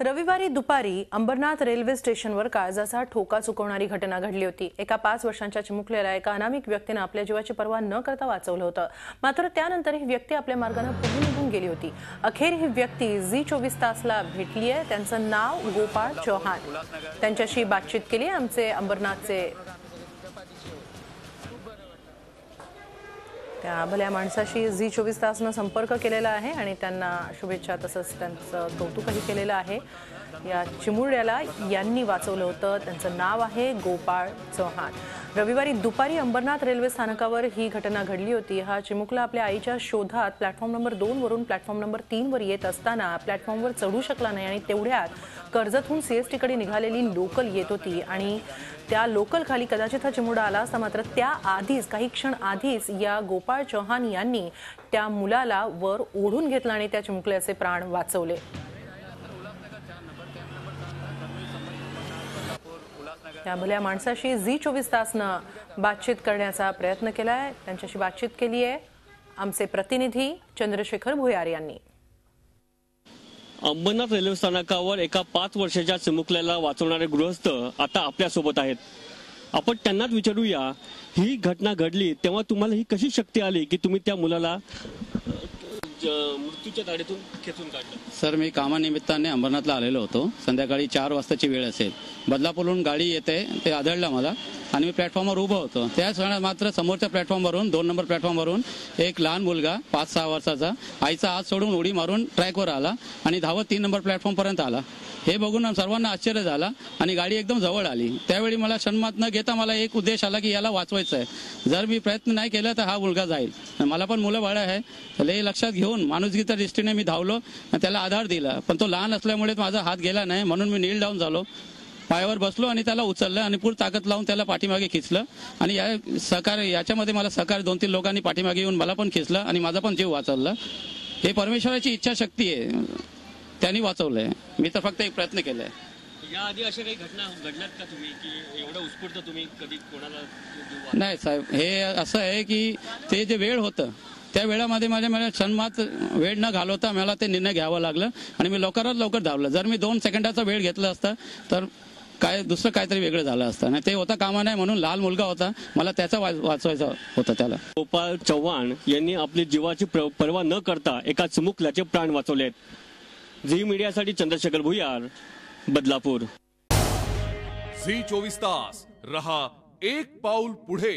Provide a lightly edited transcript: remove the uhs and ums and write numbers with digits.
रविवारी दुपारी अंबरनाथ रेल्वे स्टेशनवर काळजाचा ठोका चुकवणारी घटना घडली होती। एका 5 वर्षांच्या चिमुकल्याला एका अनामिक व्यक्तीने आपल्या जीवाची पर्वा न करता वाचवलं होतं। मात्र त्यानंतर ही व्यक्ती आपल्या मार्गाने पुढे निघून गेली होती। अखेर ही व्यक्ती झी24 तासला भेटली आहे। त्यांचं नाव गोपाळ चौहान। त्यांच्याशी बातचीत केली आमचे अंबरनाथचे त्या भल्या माणसाशी झी24 तासनं संपर्क केलेला आहे आणि त्यांना शुभेच्छा तसंच त्यांचं कौतुकही केलेलं आहे। या चिमुरड्याला यांनी वाचवलं होतं। त्यांचं नाव आहे गोपाळ चौहान। रविवारी दुपारी अंबरनाथ रेल्वे स्थानकावर ही घटना घडली होती। हा चिमुकला आपल्या आईच्या शोधात प्लॅटफॉर्म नंबर 2 वरून प्लॅटफॉर्म नंबर 3 वर येत असताना प्लॅटफॉर्मवर चढू शकला नाही आणि तेवढ्यात कर्जतहून सीएसटी कडे निघालेली लोकल येत होती आणि त्या लोकल खाली कदाचित हा चिमुरडा आला असता। मात्र त्या आधीच काही क्षण आधीच या गोपाळ चौहान यांनी त्या मुलाला वर ओढून घेतलं आणि त्या चिमुकल्याचे प्राण वाचवले। त्या भल्या माणसाशी झी24 तासनं बातचीत करण्याचा प्रयत्न केलाय। त्यांच्याशी बातचीत केली आहे आमचे प्रतिनिधी चंद्रशेखर भुयार यांनी। अंबरनाथ रेल्वे स्थानकावर एका 5 वर्षाच्या चिमुकल्याला वाचवणारे गृहस्थ आता आपल्या सोबत आहेत। आपण त्यांनाच विचारूया, ही घटना घडली तेव्हा तुम्हाला ही कशी शक्ती आली की तुम्ही त्या मुलाला मृत्यूच्या दाढेतून खेचून काढलं? सर, मी कामानिमित्ताने अंबरनाथला आलेलो होतो। संध्याकाळी 4 वाजताची वेळ असेल। बदलापूरहून गाडी येते ते आदळलं मला आणि मी प्लॅटफॉर्मवर उभं होतो। त्याच वेळेला मात्र समोरच्या प्लॅटफॉर्मवरून 2 नंबर प्लॅटफॉर्मवरून एक लहान मुलगा 5-6 वर्षाचा आईचा हात सोडून उडी मारून ट्रॅकवर आला आणि धावत 3 नंबर प्लॅटफॉर्मपर्यंत आला। हे बघून सर्वांना आश्चर्य झाला आणि गाडी एकदम जवळ आली। त्यावेळी मला क्षणमात न घेता मला एक उद्देश आला की याला वाचवायचं आहे। जर मी प्रयत्न नाही केला तर हा मुलगा जाईल। मला पण मुलं बाळ आहे, हे लक्षात घेऊन माणुसकीच्या दृष्टीने मी धावलो, त्याला आधार दिला। पण तो लहान असल्यामुळे माझा हात गेला नाही म्हणून मी नील डाऊन झालो, पायावर बसलो आणि त्याला उचललं आणि पूर्ण ताकद लावून त्याला पाठीमागे खिचलं आणि याच्यामध्ये मला सहकार्य 2-3 लोकांनी पाठीमागे येऊन मला पण खिचलं आणि माझा पण जीव वाचवला। हे परमेश्वराची इच्छाशक्ती आहे, त्यांनी वाचवलंय। मी तर फक्त एक प्रयत्न केलाय। याआधी अशा काही घटना घडल्यात का तुम्ही की एवढं उत्स्फूर्त तुम्ही कधी कोणाला? नाही साहेब, हे असं आहे की ते जे वेळ होतं त्या वेळामध्ये मला क्षणमात वेळ न घालवता मला ते निर्णय घ्यावा लागलं आणि मी लवकरात लवकर धावलं। जर मी 2 सेकंदाचा वेळ घेतला असता तर दुसरं काहीतरी वेगळं झालं असतं आणि ते होता कामा नाही म्हणून लहान मुलगा होता, मला त्याचा वाचवायचा होता त्याला। गोपाळ चव्हाण यांनी आपली जीवाची पर्वा न करता एका चिमुकल्याचे प्राण वाचवले आहेत। झी मीडियासाठी चंद्रशेखर भुयार, बदलापूर। झी24 तास रहा एक पाऊल पुढे।